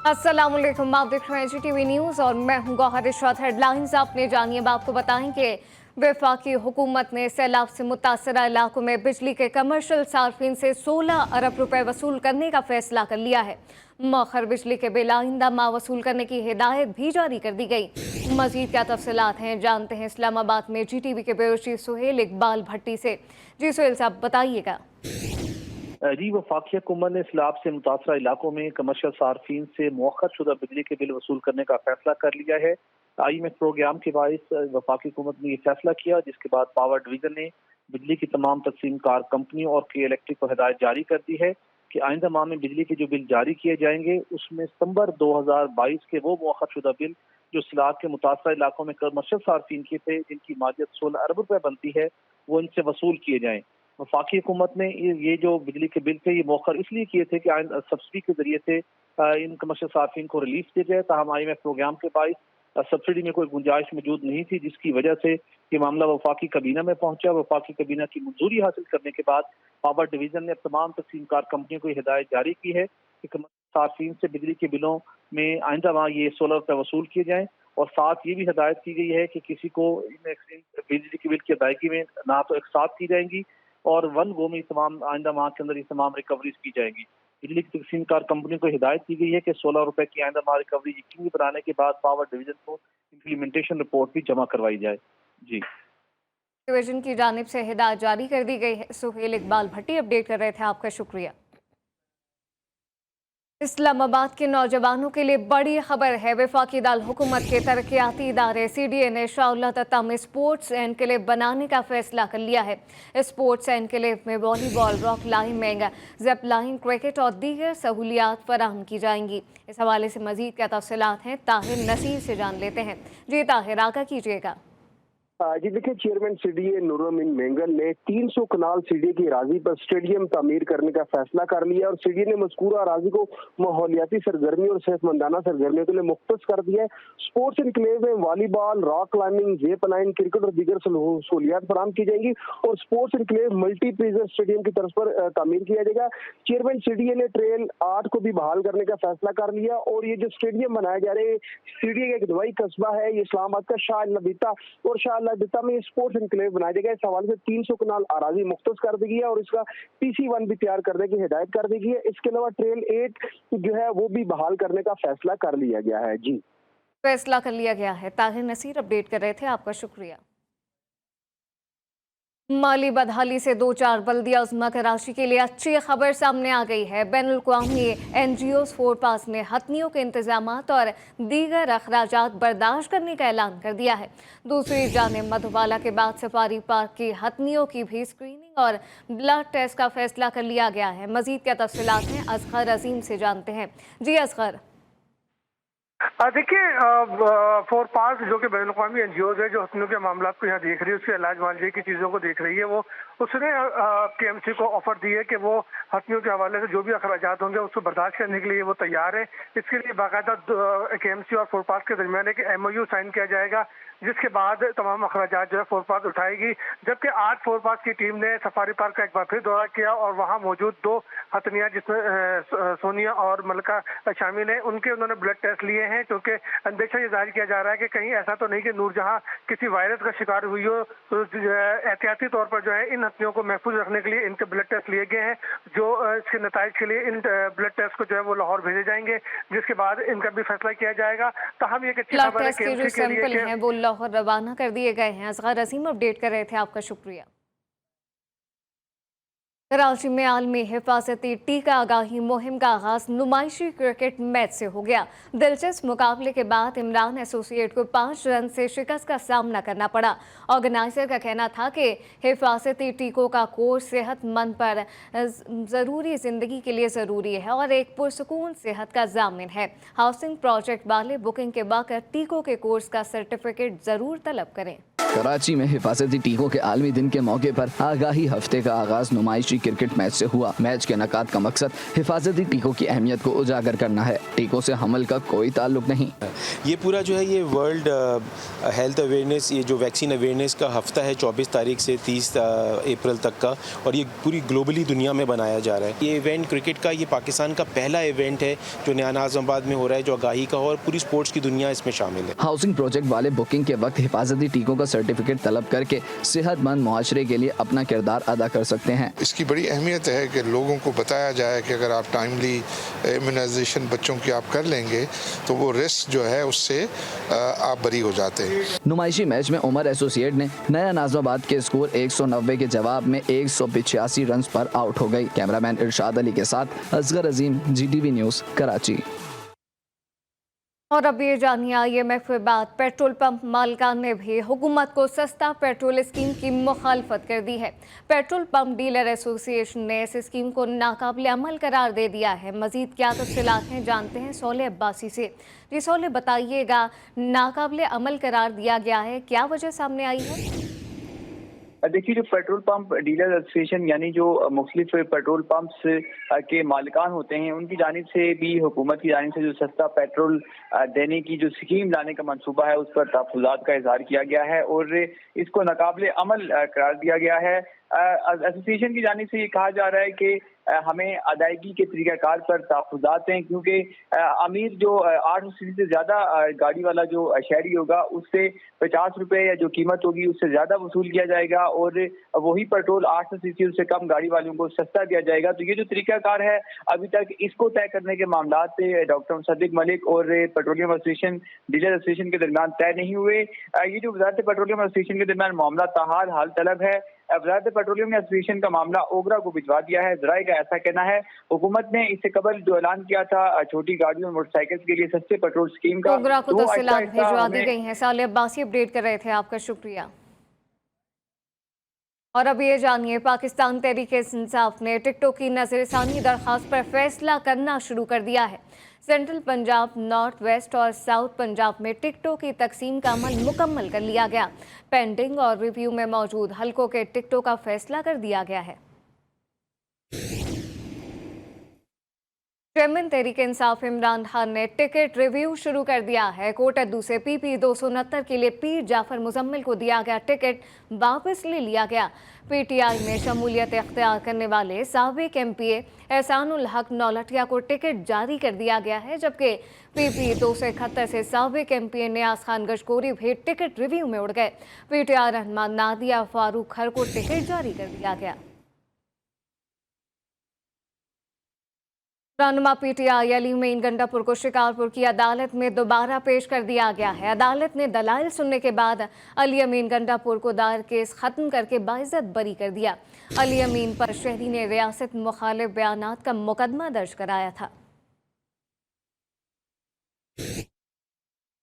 अस्सलामुअलैकुम, आप देख रहे हैं GTV न्यूज़ और मैं हूं गौहर इशरत। हेडलाइंस आपने जानिए। अब आपको बताएं कि वफाकी हुकूमत ने सैलाब से मुतासरा इलाकों में बिजली के कमर्शियल सार्फिन से 16 अरब रुपए वसूल करने का फैसला कर लिया है। मौखर बिजली के बिल आइंदा माह वसूल करने की हिदायत भी जारी कर दी गई। मजीद क्या तफसीलात हैं जानते हैं इस्लामाबाद में GTV के ब्यूरो चीफ सुहेल इकबाल भट्टी से। जी सुहेल साहब, बताइएगा। जी, वफाकी हुकूमत ने सैलाब से मुतासरा इलाकों में कमर्शियल सार्फिन से मौखर शुदा बिजली के बिल वसूल करने का फैसला कर लिया है। IMF प्रोग्राम के बायस वफाकी हुकूमत ने यह फैसला किया, जिसके बाद पावर डिवीजन ने बिजली की तमाम तकसीम कार कंपनियों और के इलेक्ट्रिक को हिदायत जारी कर दी है कि आइंदा माह में बिजली के जो बिल जारी किए जाएंगे उसमें सितंबर 2022 के वो मौखर शुदा बिल जो सैलाब के मुतासरा इलाकों में कमर्शियल सार्फिन के थे, जिनकी मादियत 16 अरब रुपए बनती है, वो इनसे वसूल किए जाएं। वफाकी हुकूमत ने ये जो बिजली के बिल थे ये मौखर इसलिए किए थे कि सब्सिडी के जरिए से इन कमर्शियल सार्फिन को रिलीफ दिया जाए। ताहम IMF प्रोग्राम के बायस सब्सिडी में कोई गुंजाइश मौजूद नहीं थी, जिसकी वजह से ये मामला वफाकी कबीना में पहुंचा। वफाकी कबीना की मंजूरी हासिल करने के बाद पावर डिवीजन ने तमाम तकसीम कार कंपनियों को हिदायत जारी की है कि कमर्शियल सार्फिन से बिजली के बिलों में आइंदा माह ये 16 रुपए वसूल किए जाएं। और साथ ये भी हिदायत की गई है कि किसी को इन बिजली के बिल की अदायगी में ना तो एक साथ की जाएंगी और वन गो में तमाम आइंदा माह के अंदर ये तमाम रिकवरीज की जाएंगी। बिजली की तकसीम कार कंपनी को हिदायत की गई है कि 16 रुपए की आइंदा माह रिकवरी यकीनी बनाने के बाद पावर डिवीजन को इम्प्लीमेंटेशन रिपोर्ट भी जमा करवाई जाए। जी, डिवीजन की जानिब से हिदायत जारी कर दी गई है। सुहेल इकबाल भट्टी अपडेट कर रहे थे, आपका शुक्रिया। इस्लामाबाद के नौजवानों के लिए बड़ी खबर है। वफाकी दाल हुकूमत के तरक्याती इदारे CDA ने शाउलतता में स्पोर्ट्स एनक्लेव बनाने का फैसला कर लिया है। स्पोर्ट्स एनक्लेव में volleyball, rock climbing, zip line, cricket और दीगर सहूलियात फराहम की जाएंगी। इस हवाले से मजीद क्या तफसीलात हैं ताहिर नसीर से जान लेते हैं। जी ताहिर, आगा कीजिएगा। जी देखिए, चेयरमैन CDA नूर अमीन मेंगल ने 300 कनाल CDA की अराजी पर स्टेडियम तामीर करने का फैसला कर लिया और CDA ने मज़कूरा अराजी को माहौलियाती सरगर्मी और सेहतमंदाना सरगर्मियों के लिए मुख्तस कर दिया है। स्पोर्ट्स इनक्लेव में volleyball, rock climbing, zip line, cricket और दीगर सहूलियात फराहम की जाएंगी और स्पोर्ट्स इनक्लेव मल्टीपर्पज स्टेडियम की तर्ज पर तामीर किया जाएगा। चेयरमैन CDA ने ट्रेल 8 को भी बहाल करने का फैसला कर लिया और ये जो स्टेडियम बनाए जा रहे हैं, CDA का एक दवाई कस्बा है, ये इस्लामाबाद का शाह लबीता और शाह लबीता में स्पोर्ट्स इनक्लेव बनाया जाएगा। इस हवाले से 300 कनाल अराजी मुख्तस कर दी गई है और इसका TC1 भी तैयार करने की हिदायत कर दी गई है। इसके अलावा ट्रेल 8 जो है वो भी बहाल करने का फैसला कर लिया गया है। जी, फैसला कर लिया गया है। ताहिर नसीर अपडेट कर रहे थे, आपका शुक्रिया। माली बदहाली से 2-4 बल्दिया उज़्मा कराची के लिए अच्छी खबर सामने आ गई है। बैनुल-अक़वामी NGOs फोरपास ने हथनियों के इंतजामात और दीगर अखराजात बर्दाश्त करने का ऐलान कर दिया है। दूसरी जानिब मधुबाला के बाद सफारी पार्क की हथनियों की भी स्क्रीनिंग और ब्लड टेस्ट का फैसला कर लिया गया है। मजीद क्या तफसीलात हैं असगर अजीम से जानते हैं। जी असगर। देखिए, फोरपास जो कि बैनुल-अक़वामी NGOs है जो हथनियों के मामला को यहाँ देख रही है, उसके इलाज मुआवजे की चीज़ों को देख रही है, वो उसने KMC को ऑफर दी है कि वो हथनियों के हवाले से जो भी अखराजात होंगे उसको बर्दाश्त करने के लिए वो तैयार है। इसके लिए बाकायदा KMC और फोरपास के दरमियान एक MOU साइन किया जाएगा, जिसके बाद तमाम अखराजात जो है फोरपास उठाएगी। जबकि आज फोरपास की टीम ने सफारी पार्क का एक बार फिर दौरा किया और वहाँ मौजूद 2 हथनियाँ जिसमें सोनिया और मलका शामिल है, उनके उन्होंने ब्लड टेस्ट लिए हैं, क्योंकि अंदेशा ये जाहिर किया जा रहा है कि कहीं ऐसा तो नहीं कि नूरजहां किसी वायरस का शिकार हुई हो। तो एहतियाती तौर पर जो है इन हथनियों को महफूज रखने के लिए इनके ब्लड टेस्ट लिए गए हैं, जो इसके नताइज के लिए इन ब्लड टेस्ट को जो है वो लाहौर भेजे जाएंगे, जिसके बाद इनका भी फैसला किया जाएगा। ताहम ये अच्छी खबर है के जो सैंपल हैं वो लाहौर रवाना कर दिए गए हैं। असगर अजीम अपडेट कर रहे थे, आपका शुक्रिया। कराची में आलमी हिफाजती टीका आगाही मुहिम का आगाज नुमाइशी क्रिकेट मैच से हो गया। दिलचस्प मुकाबले के बाद इमरान एसोसिएट को 5 रन से शिकस्त का सामना करना पड़ा। ऑर्गेनाइजर का कहना था कि हिफाजती टीकों का कोर्स सेहतमंद पर ज़रूरी ज़िंदगी के लिए ज़रूरी है और एक पुरसकून सेहत का जामिन है। हाउसिंग प्रोजेक्ट वाले बुकिंग के वक्त टीकों के कोर्स का सर्टिफिकेट ज़रूर तलब करें। कराची में हिफाजती टीकों के आलमी दिन के मौके पर आगाही हफ्ते का आगाज नुमाइशी क्रिकेट मैच से हुआ। मैच के इनेकाद का मकसद हिफाजती टीकों की अहमियत को उजागर करना है। टीकों से हमल का कोई ताल्लुक नहीं। ये पूरा जो है ये वर्ल्ड हेल्थ अवेयरनेस, ये जो वैक्सीन अवेयरनेस का हफ्ता है 24 तारीख से 30 अप्रैल तक का, और ये पूरी ग्लोबली दुनिया में बनाया जा रहा है। ये इवेंट क्रिकेट का, ये पाकिस्तान का पहला इवेंट है जो नया नाज़माबाद में हो रहा है, जो आगाही का हो, और पूरी स्पोर्ट्स की दुनिया इसमें शामिल है। हाउसिंग प्रोजेक्ट वाले बुकिंग के वक्त हिफाजती टीकों का सर्टिफिकेट तलब करके सेहतमंद मुआशरे के लिए अपना किरदार अदा कर सकते हैं। इसकी बड़ी अहमियत है कि लोगों को बताया जाए कि अगर आप टाइमली इम्यूनाइजेशन बच्चों की आप कर लेंगे तो वो रिस्क जो है उससे आप बरी हो जाते हैं। नुमाइशी मैच में उमर एसोसिएट ने नया नाज़माबाद के स्कोर 190 के जवाब में 185 रन पर आउट हो गई। कैमरामैन इरशाद अली के साथ असगर अजीम, GTV न्यूज़, कराची। और अब ये जानिए IMF के बाद पेट्रोल पंप मालिकान ने भी हुकूमत को सस्ता पेट्रोल स्कीम की मुखालफत कर दी है। पेट्रोल पंप डीलर एसोसिएशन ने इस स्कीम को नाकाबिल अमल करार दे दिया है। मजीद क्या तफसीलात हैं जानते हैं सोले अब्बासी से। जी सोले, बताइएगा, नाकाबिल अमल करार दिया गया है, क्या वजह सामने आई है? देखिए, जो पेट्रोल पंप डीलर एसोसिएशन यानी जो मुख्तलिफ पेट्रोल पंप्स के मालिकान होते हैं, उनकी जानिब से भी हुकूमत की जानिब से जो सस्ता पेट्रोल देने की जो स्कीम लाने का मंसूबा है, उस पर तहफ़्फ़ुज़ात का इज़हार किया गया है और इसको नाकाबिल अमल करार दिया गया है। एसोसिएशन की जानिब से ये कहा जा रहा है कि हमें अदायगी के तरीक़ाकार पर तहफ़्फ़ुज़ात हैं, क्योंकि अमीर जो 800 सीसी से ज़्यादा गाड़ी वाला जो शहरी होगा उससे 50 रुपये या जो कीमत होगी उससे ज़्यादा वसूल किया जाएगा और वही पेट्रोल 800 सीसी उससे कम गाड़ी वालों को सस्ता दिया जाएगा। तो ये जो तरीक़ाकार है, अभी तक इसको तय करने के मामला डॉक्टर मुसद्दिक मलिक और पेट्रोलियम एसोसिएशन डीलर एसोसिएशन के दरमियान तय नहीं हुए। ये जो वज़ारत पेट्रोलियम एसोसिएशन के दरमियान मामला ताहाल हाल तलब है। वज़ारत पेट्रोलियम ने एसोसिएशन का मामला ओगरा को भिजवा दिया है। ज़राए का ऐसा कहना है हुकूमत ने इससे कबल जो ऐलान किया था छोटी गाड़ियों और मोटरसाइकिल के लिए सस्ते पेट्रोल स्कीम का, ओगरा को तफसीलात भिजवा दी गई हैं। साले अब्बासी अपडेट कर रहे थे, आपका शुक्रिया। और अब ये जानिए, पाकिस्तान तहरीक इंसाफ ने टिकटॉक की नजरसानी दरख्वास्त पर फैसला करना शुरू कर दिया है। सेंट्रल पंजाब, नॉर्थ वेस्ट और साउथ पंजाब में टिकटों की तकसीम का अमल मुकम्मल कर लिया गया। पेंडिंग और रिव्यू में मौजूद हलकों के टिकटों का फैसला कर दिया गया है। चेयरमैन तहरीक इंसाफ इमरान खान ने टिकट रिव्यू शुरू कर दिया है। कोटद्दू से PP 269 के लिए पीर जाफर मुजम्मिल को दिया गया टिकट वापस ले लिया गया। PTI में शमूलियत इख्तियार करने वाले साबिक MPA एहसानुल हक नौलटिया को टिकट जारी कर दिया गया है, जबकि PP 271 से साबिक MPA नियाज खान गशकोरी भी टिकट रिव्यू में उड़ गए। PTI रहनुमा नादिया फारूक खर को टिकट जारी कर दिया गया। रहनुमा PTI अली अमीन गंडापुर को शिकारपुर की अदालत में दोबारा पेश कर दिया गया है। अदालत ने दलाइल सुनने के बाद अली अमीन गंडापुर को दायर केस खत्म करके बाइज्जत बरी कर दिया। अली अमीन पर शहरी ने रियासत मुखालिफ बयानात का मुकदमा दर्ज कराया था।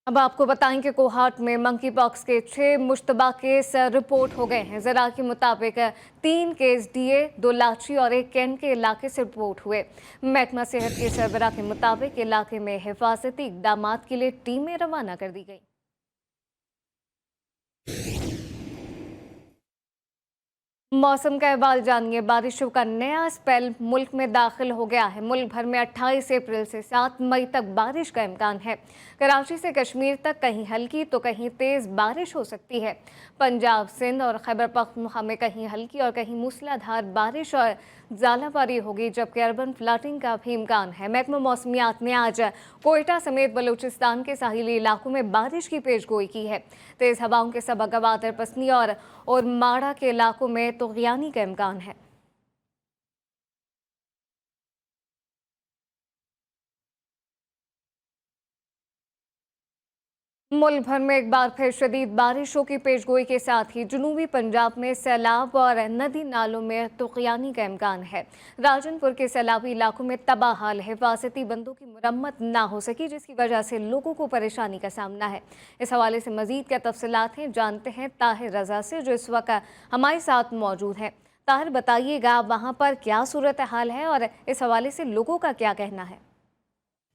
अब आपको बताएं कि कोहाट में मंकी पॉक्स के 6 मुश्तबा केस रिपोर्ट हो गए हैं। ज़रा के मुताबिक 3 केस DA, 2 लाची और 1 कैंट के इलाके से रिपोर्ट हुए। महकमा सेहत के सरबराह के मुताबिक इलाके में हिफाजती इक़दामात के लिए टीमें रवाना कर दी गई। मौसम का अहवाल जानिए। बारिशों का नया स्पेल मुल्क में दाखिल हो गया है। मुल्क भर में 28 अप्रैल से 7 मई तक बारिश का इम्कान है। कराची से कश्मीर तक कहीं हल्की तो कहीं तेज़ बारिश हो सकती है। पंजाब, सिंध और खैबर पख्तूनख्वा में कहीं हल्की और कहीं मूसलाधार बारिश और ज़ालाबारी होगी, जबकि अर्बन फ्लडिंग का भी इम्कान है। महकमा मौसमियात ने आज कोयटा समेत बलूचिस्तान के साहिली इलाकों में बारिश की पेशगोई की है। तेज़ हवाओं के सबब गवादर, पसनी और माड़ा के इलाकों में तुग़यानी का इम्कान है। मुल्क भर में एक बार फिर शदीद बारिशों की पेशगोई के साथ ही जनूबी पंजाब में सैलाब और नदी नालों में तुग़यानी का इम्कान है। राजनपुर के सैलाबी इलाकों में तबाह हाल, हिफाजती बंदों की मुरम्मत ना हो सकी, जिसकी वजह से लोगों को परेशानी का सामना है। इस हवाले से मजीद क्या तफसीलात हैं जानते हैं ताहिर रजा से, जो इस वक्त हमारे साथ मौजूद हैं। ताहिर, बताइएगा वहाँ पर क्या सूरत हाल है और इस हवाले से लोगों का क्या कहना है?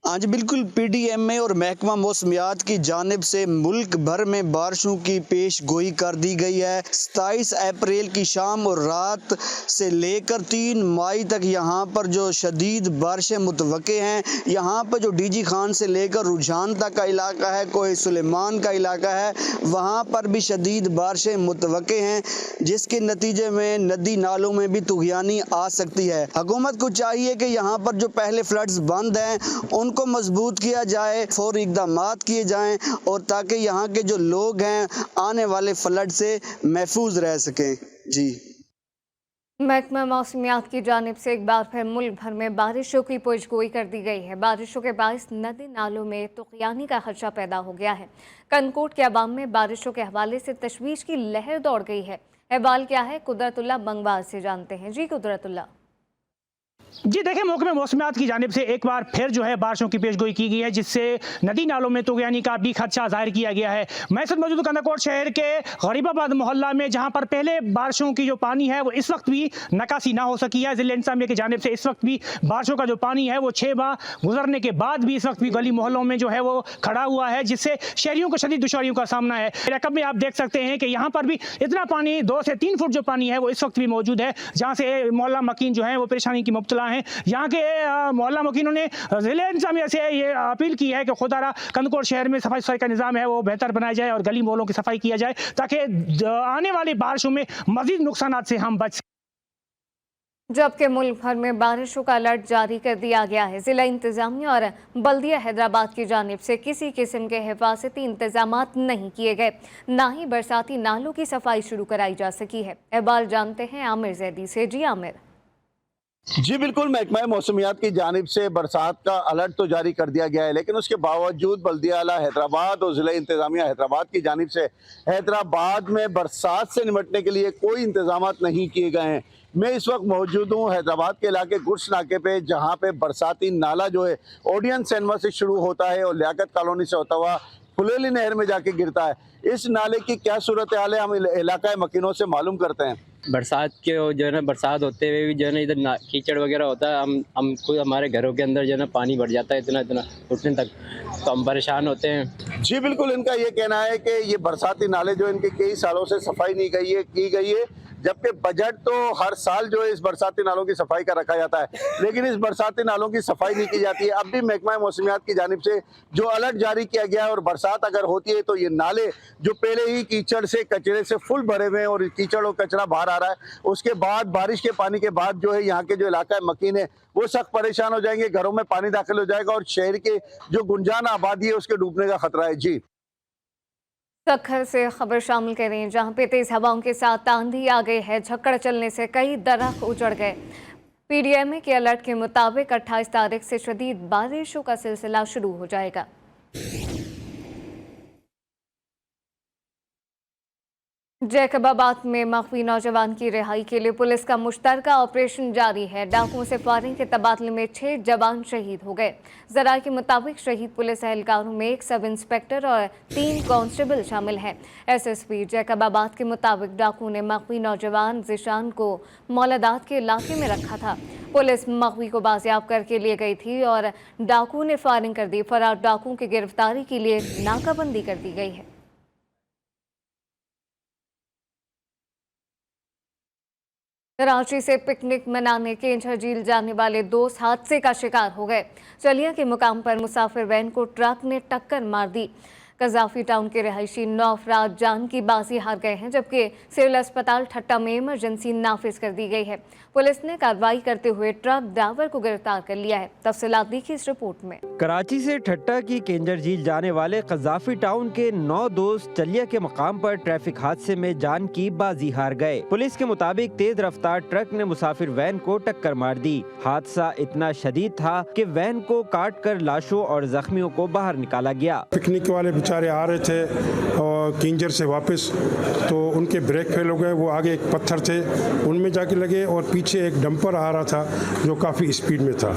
आज बिल्कुल पीडीएमए और महकमा मौसमियात की जानिब से मुल्क भर में बारिशों की पेश गोई कर दी गई है। 27 अप्रैल की शाम और रात से लेकर 3 मई तक यहाँ पर जो शदीद बारिशें मुतवक्के हैं। यहाँ पर जो डीजी खान से लेकर रुझान तक का इलाका है, कोहे सुलेमान का इलाका है, वहाँ पर भी शदीद बारिशें मुतवक्के हैं, जिसके नतीजे में नदी नालों में भी तुग़यानी आ सकती है। हुकूमत को चाहिए कि यहाँ पर जो पहले फ्लड्स बंद हैं उनको मजबूत किया जाए, फौरी इक़दामात किए जाएं और ताकि यहाँ के जो लोग हैं आने वाले फ्लड से महफूज रह सकें। जी, महकमा मौसमियात की जानिब से एक बार फिर मुल्क भर में बारिशों की पुजगोई कर दी गई है। बारिशों के बायस नदी नालों में तुग़यानी का खदशा पैदा हो गया है। कनकोट के अवाम में बारिशों के हवाले से तशवीश की लहर दौड़ गई है। अहवाल क्या है, कुदरतुल्लाह बंगवाल से जानते हैं। जी कुदरतुल्लाह। जी देखिए, महकमा मौसमियात की जानिब से एक बार फिर जो है बारिशों की पेशगोई की गई है, जिससे नदी नालों में तुग़यानी का भी खदशा जाहिर किया गया है। मैं इस वक्त मौजूद कनकोट शहर के गरीबाबाद मोहल्ला में, जहां पर पहले बारिशों की जो पानी है वो इस वक्त भी निकासी ना हो सकी है। ज़िला इंतज़ामिया की जानिब से इस वक्त भी बारिशों का जो पानी है वो 6 माह गुजरने के बाद भी इस वक्त भी गली मोहल्लों में जो है वो खड़ा हुआ है, जिससे शहरियों को शदीद दुश्वारियों का सामना है। रकब में आप देख सकते हैं कि यहाँ पर भी इतना पानी 2 से 3 फुट जो पानी है वो इस वक्त भी मौजूद है, जहाँ से मोहल्ला मकीन जो है वो परेशानी की मुब्तला हैं। यहाँ के मोहल्ला मकीनों ने ज़िला इंतज़ामिया से ये अपील की है कि खुदारा कनकोट शहर में सफाई सुथराई का निज़ाम है वो बेहतर बनाया जाए और गली मोहल्लों की सफाई किया जाए, ताकि आने वाली बारिशों में मज़ीद नुकसानात से हम बच सकें। जबकि मुल्क भर में बारिशों का अलर्ट जारी कर दिया गया है। ज़िला इंतज़ामिया और बल्दिया हैदराबाद की जानिब से किसी किस्म के हिफाजती इंतजामात नहीं किए गए, ना ही बरसाती नालों की सफाई शुरू कराई जा सकी है। अहवाल जानते हैं आमिर जैदी से। जी आमिर। जी बिल्कुल, महकमा मौसमियात की जानिब से बरसात का अलर्ट तो जारी कर दिया गया है, लेकिन उसके बावजूद बल्दिया आला हैदराबाद और ज़िला इंतज़ामिया हैदराबाद की जानिब से हैदराबाद में बरसात से निपटने के लिए कोई इंतजामात नहीं किए गए हैं। मैं इस वक्त मौजूद हूँ हैदराबाद के इलाके गुड्स नाके पे, जहाँ पे बरसाती नाला जो है ओडियन सिनेमा से शुरू होता है और लियाकत कॉलोनी से होता हुआ फुलेली नहर में जाके गिरता है। इस नाले की क्या सूरत हाल है, हम इलाका मकीनों से मालूम करते हैं। बरसात के जो है ना, बरसात होते हुए भी जो है ना इधर कीचड़ वगैरह होता है। हम खुद हमारे घरों के अंदर जो है ना पानी भर जाता है इतना घुटने तक, तो हम परेशान होते हैं। जी बिल्कुल, इनका ये कहना है कि ये बरसाती नाले जो इनके कई सालों से सफाई नहीं की गई है, जबकि बजट तो हर साल जो है इस बरसाती नालों की सफाई का रखा जाता है, लेकिन इस बरसाती नालों की सफाई नहीं की जाती है। अब भी महकमा मौसमियात की जानिब से जो अलर्ट जारी किया गया है और बरसात अगर होती है तो ये नाले जो पहले ही कीचड़ से कचरे से फुल भरे हुए हैं और कीचड़ और कचरा बाहर आ रहा है, उसके बाद बारिश के पानी के बाद जो है यहाँ के जो इलाका मकीन है वो सख्त परेशान हो जाएंगे, घरों में पानी दाखिल हो जाएगा और शहर के जो गुंजान आबादी है उसके डूबने का खतरा है। जी, सखर से खबर शामिल करें, जहां पे तेज हवाओं के साथ आंधी आ गई है। झक्कड़ चलने से कई दरख्त उजड़ गए। पीडीएमए के अलर्ट के मुताबिक 28 तारीख से शदीद बारिशों का सिलसिला शुरू हो जाएगा। जैकबाबाद में मख्फी नौजवान की रिहाई के लिए पुलिस का मुश्तरका ऑपरेशन जारी है। डाकुओं से फायरिंग के तबादले में 6 जवान शहीद हो गए। जराये के मुताबिक शहीद पुलिस एहलकारों में 1 सब इंस्पेक्टर और 3 कांस्टेबल शामिल हैं। एसएसपी जैकबाबाद के मुताबिक डाकुओं ने मख्फी नौजवान जिशान को मौलादात के इलाके में रखा था। पुलिस मख्फी को बाजियाब करके लिए गई थी और डाकुओं ने फायरिंग कर दी। फरार डाकुओं की गिरफ्तारी के लिए नाकाबंदी कर दी गई है। कराची से पिकनिक मनाने केंझर झील जाने वाले दोस्त हादसे का शिकार हो गए। चलिया के मुकाम पर मुसाफिर वैन को ट्रक ने टक्कर मार दी। कजाफी टाउन के रहायशी 9 अफराद जान की बाजी हार गए हैं, जबकि सिविल अस्पताल ठट्टा में इमरजेंसी नाफिज कर दी गई है। पुलिस ने कार्रवाई करते हुए ट्रक ड्राइवर को गिरफ्तार कर लिया है। तफसीलात देखिए इस रिपोर्ट में। कराची से ठट्टा की केंजर झील जाने वाले कजाफी टाउन के 9 दोस्त चलिया के मकाम पर ट्रैफिक हादसे में जान की बाजी हार गए। पुलिस के मुताबिक तेज रफ्तार ट्रक ने मुसाफिर वैन को टक्कर मार दी। हादसा इतना शदीद था कि वैन को काट कर लाशों और जख्मियों को बाहर निकाला गया। पिकनिक वाले बेचारे आ रहे थे और किंजर से वापस, तो उनके ब्रेक फेल हो गए। वो आगे एक पत्थर थे उनमें जाके लगे और पीछे एक डंपर आ रहा था जो काफी स्पीड में था,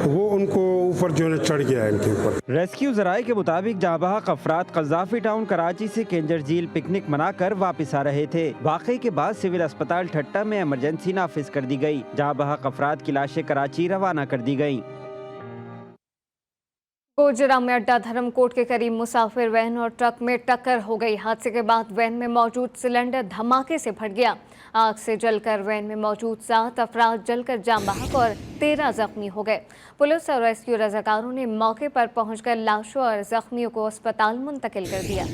वो उनको ऊपर जो है चढ़ गया है इनके ऊपर। रेस्क्यू जराये के मुताबिक जहाँ बहक अफराद कजाफी टाउन कराची से केंजर झील पिकनिक मनाकर वापस आ रहे थे। वाकई के बाद सिविल अस्पताल ठट्टा में इमरजेंसी नाफिज कर दी गई, जहाँ बहक अफराद की लाशें कराची रवाना कर दी गयी। गोजरा में अड्डा धर्मकोट के करीब मुसाफिर वैन और ट्रक में टक्कर हो गई। हादसे के बाद वैन में मौजूद सिलेंडर धमाके से फट गया। आग से जलकर वैन में मौजूद 7 अफराद जलकर जाम बहक और 13 जख्मी हो गए। पुलिस और रेस्क्यू रजाकारों ने मौके पर पहुंचकर लाशों और जख्मियों को अस्पताल मुंतकिल कर दिया।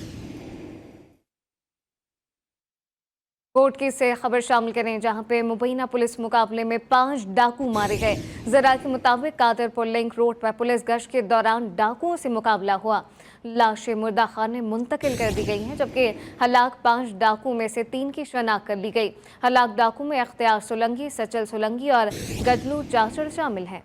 कोटकी से खबर शामिल करें, जहां पे मुबैना पुलिस मुकाबले में 5 डाकू मारे गए। जरा के मुताबिक कादरपुर लिंक रोड पर पुलिस गश्त के दौरान डाकुओं से मुकाबला हुआ। लाशें मुर्दा खाने मुंतकिल कर दी गई हैं, जबकि हलाक 5 डाकुओं में से 3 की शनाख्त कर ली गई। हलाक डाकू में अख्तियार सोलंकी, सचल सोलंकी और गजलू चाचड़ शामिल हैं।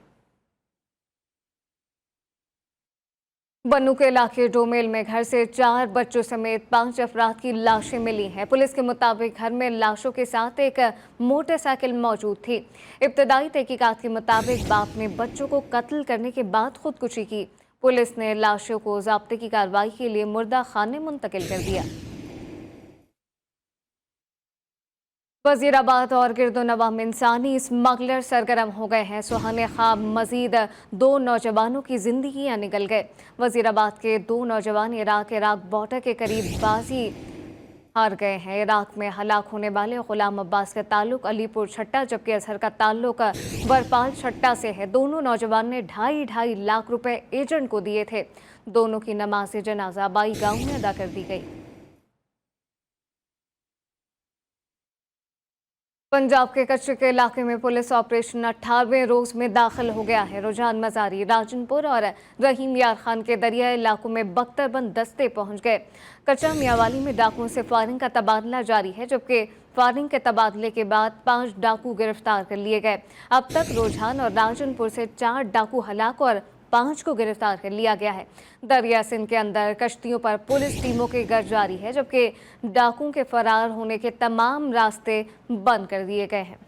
बन्नू के इलाके डोमेल में घर से 4 बच्चों समेत 5 अफराद की लाशें मिली हैं। पुलिस के मुताबिक घर में लाशों के साथ एक मोटरसाइकिल मौजूद थी। इब्तदाई तहकीकात के मुताबिक बाप ने बच्चों को कत्ल करने के बाद खुदकुशी की। पुलिस ने लाशों को ज़ाब्ते की कार्रवाई के लिए मुर्दा खाने मुंतकिल कर दिया। वजीराबाद और गिरदोनवा में इंसानी स्मगलर सरगर्म हो गए हैं। सुहाने ख्वाब मजीद 2 नौजवानों की जिंदगियां निकल गए। वजीराबाद के 2 नौजवान इराक बॉर्डर के करीब बाजी हार गए हैं। इराक में हलाक होने वाले गुलाम अब्बास का ताल्लुक अलीपुर छट्टा, जबकि अजहर का ताल्लुक बरपाल छट्टा से है। दोनों नौजवान ने 2.5 लाख रुपए एजेंट को दिए थे। दोनों की नमाज जनाजा बाई गांव में अदा कर दी गई। पंजाब के कच्चे के इलाके में पुलिस ऑपरेशन 18वें रोज में दाखिल हो गया है। रुझान मजारी, राजनपुर और रहीम यार खान के दरियाई इलाकों में बख्तरबंद दस्ते पहुंच गए। कच्चा मियावाली में डाकुओं से फायरिंग का तबादला जारी है, जबकि फायरिंग के तबादले के बाद 5 डाकू गिरफ्तार कर लिए गए। अब तक रुझान और राजनपुर से 4 डाकू हलाक और 5 को गिरफ्तार कर लिया गया है। दरिया सिंध के अंदर कश्तियों पर पुलिस टीमों की गर्द जारी है, जबकि डाकुओं के फरार होने के तमाम रास्ते बंद कर दिए गए हैं।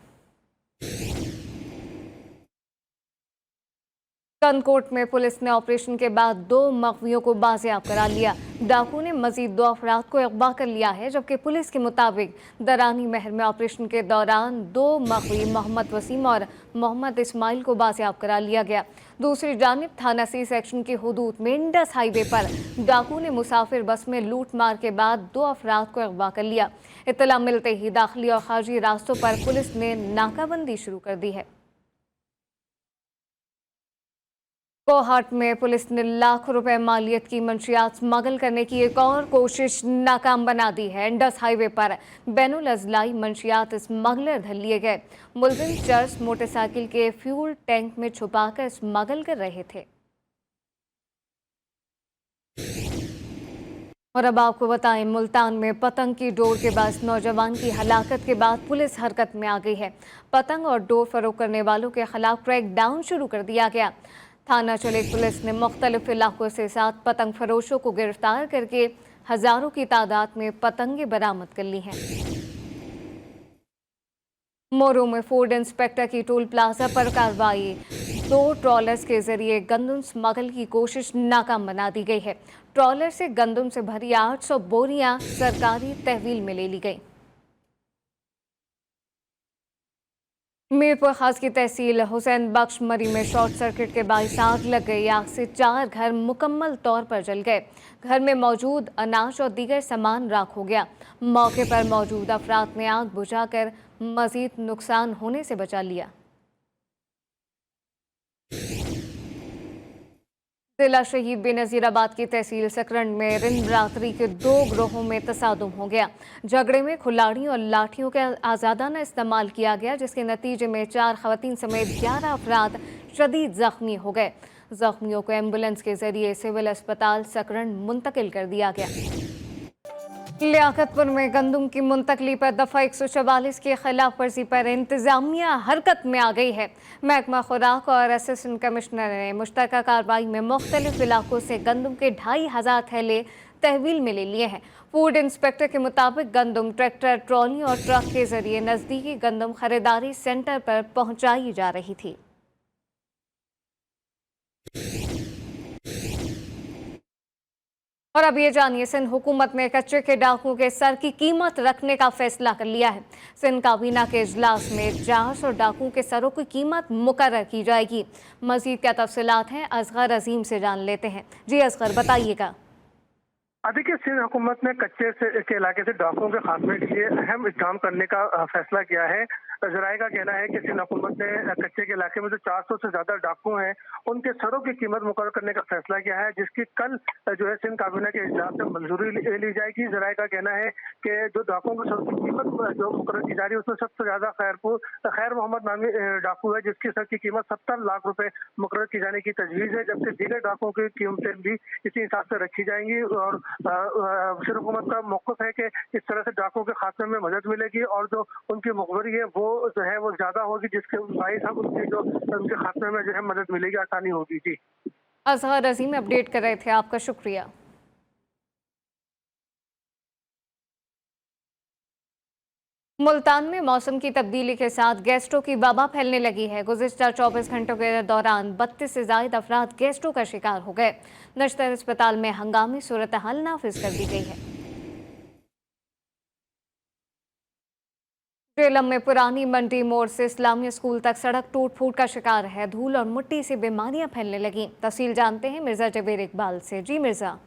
कनकोट में पुलिस ने ऑपरेशन के बाद 2 मगवियों को बाजियाब करा लिया। डाकू ने मजीद 2 अफराद को अगवा कर लिया है, जबकि पुलिस के मुताबिक दरानी महल में ऑपरेशन के दौरान 2 मगवी मोहम्मद वसीम और मोहम्मद इस्माइल को बाजियाब करा लिया गया। दूसरी जानिब थाना सी सेक्शन की हुदूद में इंडस हाईवे पर डाकू ने मुसाफिर बस में लूट मार के बाद 2 अफराद को अगवा कर लिया। इत्तला मिलते ही दाखिली और खारजी रास्तों पर पुलिस ने नाकाबंदी शुरू कर दी है। कोहाट में पुलिस ने लाखों रुपए मालियत की मंशियात स्मगल करने की एक और कोशिश नाकाम बना दी है। इंडस हाईवे पर बैनुल अजलाई मंशियात स्मगलर धर लिए गए। मुलजिम चर्च मोटरसाइकिल के फ्यूल टैंक में छुपाकर स्मगल कर रहे थे। और अब आपको बताएं, मुल्तान में पतंग की डोर के बाद नौजवान की हलाकत के बाद पुलिस हरकत में आ गई है। पतंग और डोर फरोख्त करने वालों के खिलाफ क्रैक डाउन शुरू कर दिया गया। थाना चलेक पुलिस ने मुख्तलिफ इलाकों से 7 पतंग फरोशों को गिरफ्तार करके हजारों की तादाद में पतंगें बरामद कर ली हैं। मोरू में फूड इंस्पेक्टर की टोल प्लाजा पर कार्रवाई। 2 ट्रॉलर्स के जरिए गंदम स्मगल की कोशिश नाकाम बना दी गई है। ट्रॉलर से गंदम से भरी 800 बोरियां सरकारी तहवील में ले ली गई। मीरपुर खास की तहसील हुसैन बख्श मरी में शॉर्ट सर्किट के बाइस आग लग गई। आग से 4 घर मुकम्मल तौर पर जल गए। घर में मौजूद अनाज और दीगर सामान राख हो गया। मौके पर मौजूद अफराद ने आग बुझाकर मजीद नुकसान होने से बचा लिया। जिला शहीद बेनज़ीराबाद की तहसील सकरंड में रिंद बरादरी के 2 ग्रोहों में तसादुम हो गया। झगड़े में खुलाड़ियों और लाठियों का आज़ादाना इस्तेमाल किया गया, जिसके नतीजे में 4 खवातीन समेत 11 अफराद शदीद जख्मी हो गए। जख्मियों को एम्बुलेंस के जरिए सिविल अस्पताल सकरंड मुंतकिल कर दिया गया। लियाकतपुर में गंदम की मुंतकली पर दफ़ा 144 की खिलाफ वर्जी पर इंतजामिया हरकत में आ गई है। महकमा खुराक और असिस्टेंट कमिश्नर ने मुश्तरका कार्रवाई में मुख्तलिफ इलाकों से गंदम के 2500 थैले तहवील में ले लिए हैं। फूड इंस्पेक्टर के मुताबिक गंदम ट्रैक्टर, ट्रॉली और ट्रक के जरिए नज़दीकी गंदम खरीदारी सेंटर पर पहुंचाई जा रही थी। और अब ये जानिए, सिंध हुकूमत ने कच्चे के डाकुओं के सर की कीमत रखने का फैसला कर लिया है। सिंध काबीना के इजलास में जहाज और डाकुओं के सरों की कीमत मुकर्रर की जाएगी। मजीद क्या तफसीलात हैं, असगर अजीम से जान लेते हैं। जी असगर, बताइएगा। देखिए, सिंध हुकूमत ने कच्चे के इलाके से डाकुओं के खात्मे के लिए अहम इक़दाम करने का फैसला किया है। ज़राए का कहना है कि सिंध हुकूमत ने कच्चे के इलाके में जो 400 से ज्यादा डाकू हैं उनके सरों की कीमत मुकर्रर करने का फैसला किया है, जिसकी कल जो है सिंध काबीना के इजलास में मंजूरी ली जाएगी। ज़राए का कहना है कि जो डाकुओं के सरों की कीमत जो मुकर्रर की जा रही है उसमें सबसे ज्यादा खैर मोहम्मद नामी डाकू है, जिसकी सर की कीमत 70 लाख रुपए मुकर्रर की जाने की तजवीज़ है, जबकि दीगर डाकुओं की कीमतें भी इसी हिसाब से रखी जाएंगी। और सिंध हुकूमत का मौक़िफ़ है कि इस तरह से डाकुओं के खात्मे में मदद मिलेगी और जो उनकी मुखबरी है वो जो है वो ज्यादा होगी, जिसके बाइस हम उनके खात्मे में जो है मदद मिलेगी, आसानी होगी। जी, असगर अजीम अपडेट कर रहे थे, आपका शुक्रिया। मुल्तान में मौसम की तब्दीली के साथ गैस्ट्रो की वबा फैलने लगी है। गुज़िश्ता 24 घंटों के दौरान 32 से ज़ायद अफराद गैस्ट्रो का शिकार हो गए। नश्तर अस्पताल में हंगामी सूरत हाल नाफिज कर दी गई है। जेलम में पुरानी मंडी मोड़ से इस्लामिया स्कूल तक सड़क टूट फूट का शिकार है। धूल और मिट्टी से बीमारियां फैलने लगीं। तफसील जानते हैं मिर्जा जबीर इकबाल से। जी मिर्जा।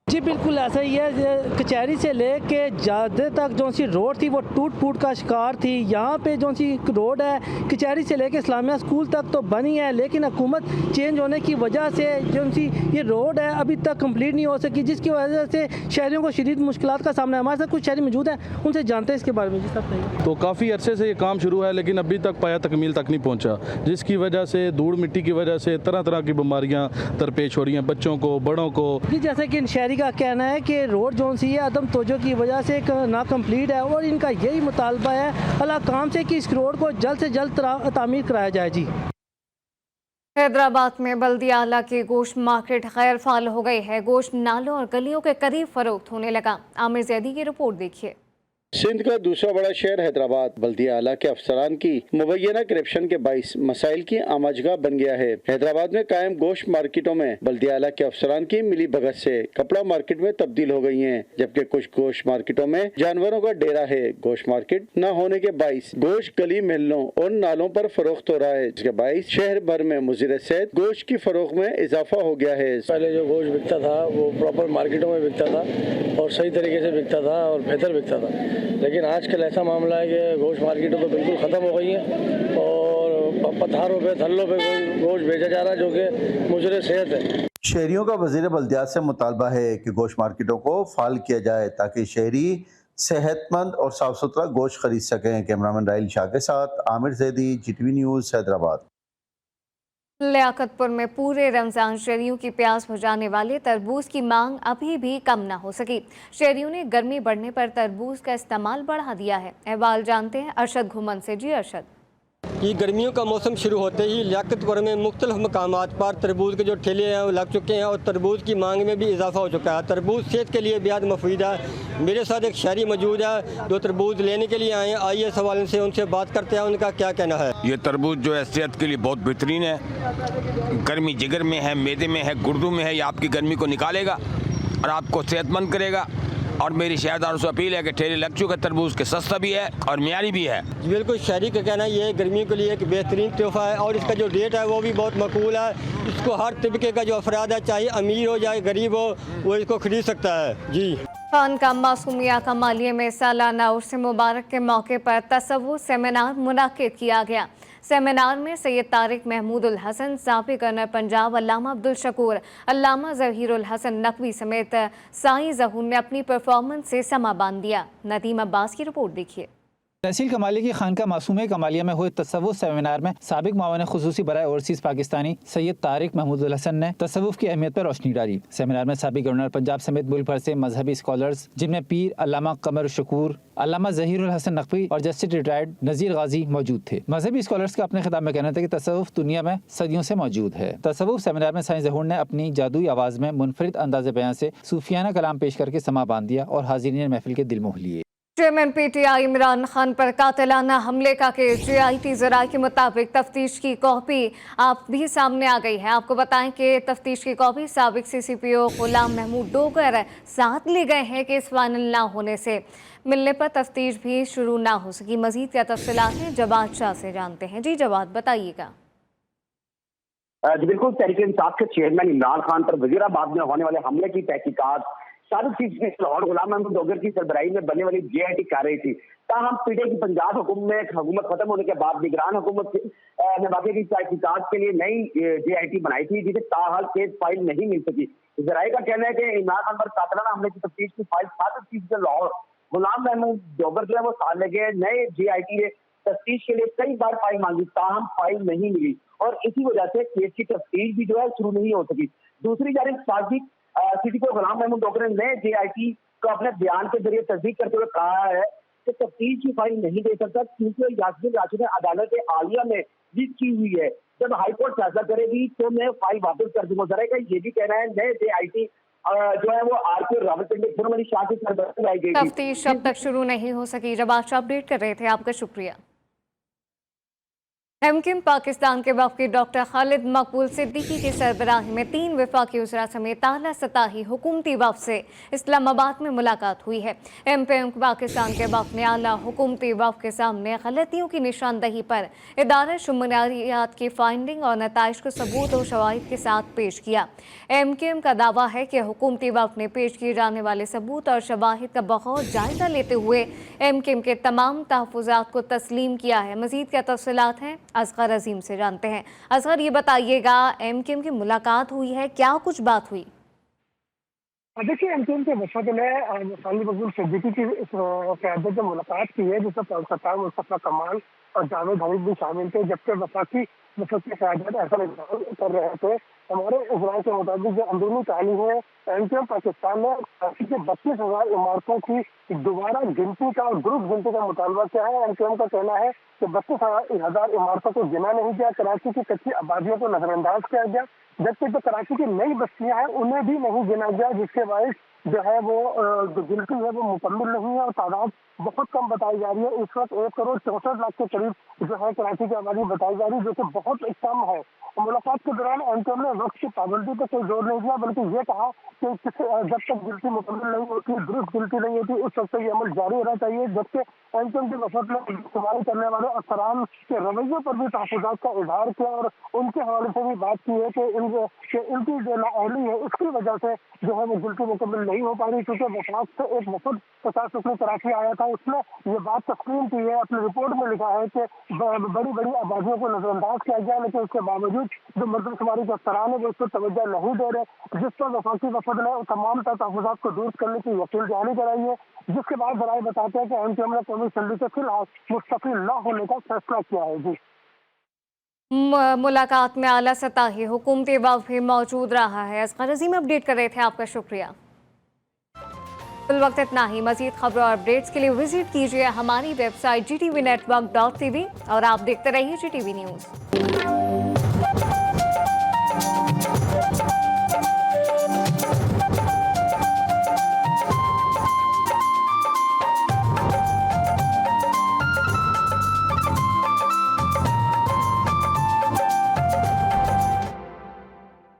जी बिल्कुल ऐसा ही है। कचहरी से लेके जादे तक जो सी रोड थी वो टूट फूट का शिकार थी। यहाँ पे जो सी रोड है कचहरी से लेके इस्लामिया स्कूल तक तो बनी है, लेकिन हुकूमत चेंज होने की वजह से जो सी ये रोड है अभी तक कंप्लीट नहीं हो सकी, जिसकी वजह से शहरियों को शदीद मुश्किलात का सामना है। हमारे साथ कुछ शहरी मौजूद हैं, उनसे जानते हैं इसके बारे में। जी साहब, तो काफ़ी अरसे से ये काम शुरू है लेकिन अभी तक पाया तकमील तक नहीं पहुँचा, जिसकी वजह से धूल मिट्टी की वजह से तरह तरह की बीमारियाँ दरपेश हो रही हैं बच्चों को, बड़ों को। जी जैसे कि इन शहरी का कहना है कि रोड जो सी है अदम तोजो की वजह से ना कंप्लीट है और इनका यही मुतालबा है अल्लाह काम से कि इस रोड को जल्द से जल्द तामीर कराया जाए। जी, हैदराबाद में बल्दिया आला की गोश्त मार्केट गैर फाल हो गई है। गोश्त नालों और गलियों के करीब फरोख्त होने लगा। आमिर जैदी की रिपोर्ट देखिए। सिंध का दूसरा बड़ा शहर हैदराबाद बल्दिया आला के अफसरान की मुबैना करप्शन के बाइस मसाइल की आमजगा बन गया है। हैदराबाद में कायम गोश्त मार्केटों में बल्दिया आला के अफसरान की मिली भगत से कपड़ा मार्केट में तब्दील हो गई हैं, जबकि कुछ गोश्त मार्केटों में जानवरों का डेरा है। गोश्त मार्केट न होने के बाइस गोश्त गली महलों और नालों पर फरोख्त हो रहा है, जिसके बाइस शहर भर में मुज़िर सेहत गोश्त की फरोख्त में इजाफा हो गया है। पहले जो गोश्त बिकता था वो प्रॉपर मार्केटों में बिकता था और सही तरीके से बिकता था और बेहतर बिकता था, लेकिन आजकल ऐसा मामला है कि गोश्त मार्केटें तो बिल्कुल ख़त्म हो गई हैं और पत्थरों पे थल्लों पे गोश्त बेचा जा रहा है जो कि मुजरे सेहत है। शहरियों का वज़ीर बल्दियात से मुतालबा है कि गोश्त मार्केटों को फाल किया जाए ताकि शहरी सेहतमंद और साफ सुथरा गोश्त खरीद सकें। कैमरामैन राइल शाह के साथ आमिर जैदी, GTV न्यूज़ हैदराबाद। लियाकतपुर में पूरे रमजान शहरियों की प्यास बुझाने वाले तरबूज की मांग अभी भी कम न हो सकी। शहरियों ने गर्मी बढ़ने पर तरबूज का इस्तेमाल बढ़ा दिया है। अहवाल जानते हैं अरशद घुमन से। जी अरशद। ये गर्मियों का मौसम शुरू होते ही लियाकतपुर में मुख्तलिफ मकामात पर तरबूज के जो ठेले हैं वो लग चुके हैं और तरबूज की मांग में भी इजाफा हो चुका है। तरबूज सेहत के लिए बेहद मुफीद है। मेरे साथ एक शहरी मौजूद है जो तरबूज लेने के लिए आए हैं। आइए इस हवाले से उनसे बात करते हैं, उनका क्या कहना है। ये तरबूज जो है सेहत के लिए बहुत बेहतरीन है। गर्मी जिगर में है, मैदे में है, गुर्दों में है, ये आपकी गर्मी को निकालेगा और आपको सेहतमंद करेगा। और मेरी शहरदारों से अपील है कि ठेले लग चुके तरबूज के सस्ता भी है और मियारी भी है। बिल्कुल, शहरी का कहना ये गर्मियों के लिए एक बेहतरीन तोहफा है और इसका जो रेट है वो भी बहुत मकबूल है। इसको हर तबके का जो अफराद है, चाहे अमीर हो चाहे गरीब हो, वो इसको खरीद सकता है। जी, खान का मासूमिया कमालिया में सालाना उर्स मुबारक के मौके पर तसव्वुफ सेमिनार मुनाकिद किया गया। सेमिनार में सैयद तारिक महमूद उल हसन, साबिक गवर्नर पंजाब अल्लामा अब्दुल शकूर, अल्लामा ज़हीर उल हसन नकवी समेत साई ज़हूर ने अपनी परफॉर्मेंस से समा बांध दिया। नदीम अब्बास की रिपोर्ट देखिए। तहसील कमाली की खानका मासूमिया कमालिया में हुए तसव्वुफ सेमिनार में साबिक मावन खुसूसी बराए ओवरसीज़ पाकिस्तानी सैयद तारिक महमूद उल हसन ने तसव्वुफ की अहमियत पर रोशनी डाली। सेमिनार में साबिक गवर्नर पंजाब समेत मुल्क भर से मजहबी स्कॉलर्स, जिनमें पीर अल्लामा कमर शकूर, अल्लामा ज़हीर उल हसन नकवी और जस्टिस रिटायर्ड नज़ीर गाजी मौजूद थे। मजहबी स्कॉलर्स का अपने खिताब में कहना था कि तसव्वुफ दुनिया में सदियों से मौजूद है। तसव्वुफ सेमिनार में साईं ज़हूर ने अपनी जादुई आवाज़ में मुनफरिद अंदाज़ बयान से सूफियाना कलाम पेश करके समा बांध दिया और हाज़रीन महफिल के दिल मोह लिए। चेयरमैन पीटीआई इमरान खान पर कातिलाना हमले का केस जीआईटी जराये के मुताबिक तफ्तीश की कॉपी आप भी सामने आ गई है। आपको बताएं कि तफ्तीश की कॉपी साबिक सीसीपीओ गुलाम महमूद डोगर साथ ले गए हैं। केस फाइनल ना होने से मिलने पर तफ्तीश भी शुरू ना हो सकी। मजीद क्या तफसीलात हैं जवाद शाह से जानते हैं। जी जवाद बताइएगा। बिल्कुल, तहरीक इंसाफ के चेयरमैन इमरान खान पर वजीराबाद में होने वाले हमले की तहकीकात साबिक चीफ लाहौर गुलाम महमूद डोगर की सरबराही में बनने वाली जेआईटी कर रही थी। ताहम पीटीआई की पंजाब हुकूमत खत्म होने के बाद निगरान हुकूमत ने वाकई की तहकीकात के लिए नई जेआईटी बनाई थी, जिसे ताहाल केस फाइल नहीं मिल सकी। जराये का कहना है कि इमरान खान पर कातिलाना हमले की तफ्तीश की फाइल साबिक चीफ लाहौर गुलाम महमूद डोगर जो है वो साल लगे। नए जेआईटी ने तफ्तीश के लिए कई बार फाइल मांगी, ताहम फाइल नहीं मिली और इसी वजह से केस की तफ्तीश भी जो है शुरू नहीं हो सकी। दूसरी जानिब साबिक सीसीपीओ गुलाम महमूद डोगर ने नए जेआईटी को अपने बयान के जरिए तस्दीक करते हुए कहा है कि तफ्तीश की फाइल नहीं दे सकता क्योंकि यास्मीन राशिद ने अदालत आलिया में जिद की हुई है। जब हाईकोर्ट फैसला करेगी तो मैं फाइल वापस कर दूंगा। जरा का ये भी कहना है नए जेआईटी जो है वो आरके रावलपिंडी फुरमनी शाह की सरबराही लाई गई। तफ्तीश अब तक शुरू नहीं हो सकी। जब आप अपडेट कर रहे थे, आपका शुक्रिया। एमक्यूएम पाकिस्तान के वफकी डॉक्टर खालिद मकबूल सिद्दीकी की सरबराही में 3 वफाकी उज़रा समेत आला सतही हुकूमती वफ़द से इस्लामाबाद में मुलाकात हुई है। एमक्यूएम पाकिस्तान के वफ़द ने आला हुकूमती वफ़द के सामने गलतियों की निशानदही पर इदारा शुमारियात की फाइंडिंग और नताइज को सबूत और शवाहिद के साथ पेश किया। एमक्यूएम का दावा है कि हुकूमती वफ़द ने पेश किए जाने वाले सबूत और शवाहिद का बगौर जायजा लेते हुए एमक्यूएम के तमाम तहफ़्फ़ुज़ात को तस्लीम किया है। मज़ीद क्या तफ़सीलात हैं असगर अजीम से जानते हैं। असगर ये बताइएगा, एमक्यूएम की मुलाकात हुई है, क्या कुछ बात हुई? देखिए, एमक्यूएम के वफद ने खालिद मकबूल सिद्दीकी की क़यादत में मुलाकात की है, जिसमें सत्तार मुस्तफा कमाल और जावेद हमीद भी शामिल थे। जबकि वफाकी वफद की क़यादत ऐसा कर रहे थे। हमारे इजराइल के मुताबिक जो अंदरूनी कहानी है, एमक्यूएम पाकिस्तान ने 32,000 इमारतों की दोबारा गिनती का और ग्रुप गिनती का मुतालबा किया है। एमक्यूएम का कहना है कि 32,000 इमारतों को गिना नहीं गया, कराची की कच्ची आबादियों को नजरअंदाज किया गया, जबकि जो कराची की नई बस्तियां हैं उन्हें भी नहीं गिना गया, जिसके बायस जो है वो जो गिनती है वो मुकम्मल नहीं है और तादाद बहुत कम बताई जा रही है। इस वक्त 1,64,00,000 के करीब जो है कराची की आबादी बताई जा रही है, जो कि बहुत कम है। मुलाकात के दौरान एमक्यूएम ने वक्त की पाबंदी पर कोई जोर नहीं दिया, बल्कि ये कहा कि जब तक गिनती मुकम्मल नहीं होती, दुरुस्त गिनती नहीं होती, उस वक्त ये अमल जारी रहना चाहिए। जबकि एमक्यूएम के वफद ने शुमारी करने वाले अफसरान के रवैये पर भी तहफ़्फ़ुज़ात का इजहार किया और उनके हवाले से भी बात की है कि इनकी जो नाअहली है उसकी वजह से जो है वो गिनती मुकम्मल नहीं हो पा रही, क्योंकि वफाक से एक वफद 50 रुपये कराची आया था, उसने ये बात तस्लीम की है। अपनी रिपोर्ट में लिखा है कि बड़ी बड़ी आबादियों को नजरअंदाज किया गया, लेकिन उसके बावजूद जो मरदमशुमारी के अफसरान है वो उस पर तवज्जो नहीं दे रहे, जिस पर वफाकी वफद ने तमाम तहफ़्फ़ुज़ात को दूर करने की यकीन दहानी कराई है। जिसके बाद जराये बताते हैं कि एमक्यूएम ने कौमी असम्बली से फिलहाल मुस्तकिल न होने का फैसला किया है। जी, मुलाकात में आला सतही हुकूमती वफ़द भी मौजूद रहा है। असगर अजीम अपडेट कर रहे थे, आपका शुक्रिया। फिल वक्त इतना ही। मज़ीद खबरों और अपडेट्स के लिए विजिट कीजिए हमारी वेबसाइट GTVnetwork.tv और आप देखते रहिए GTV न्यूज़।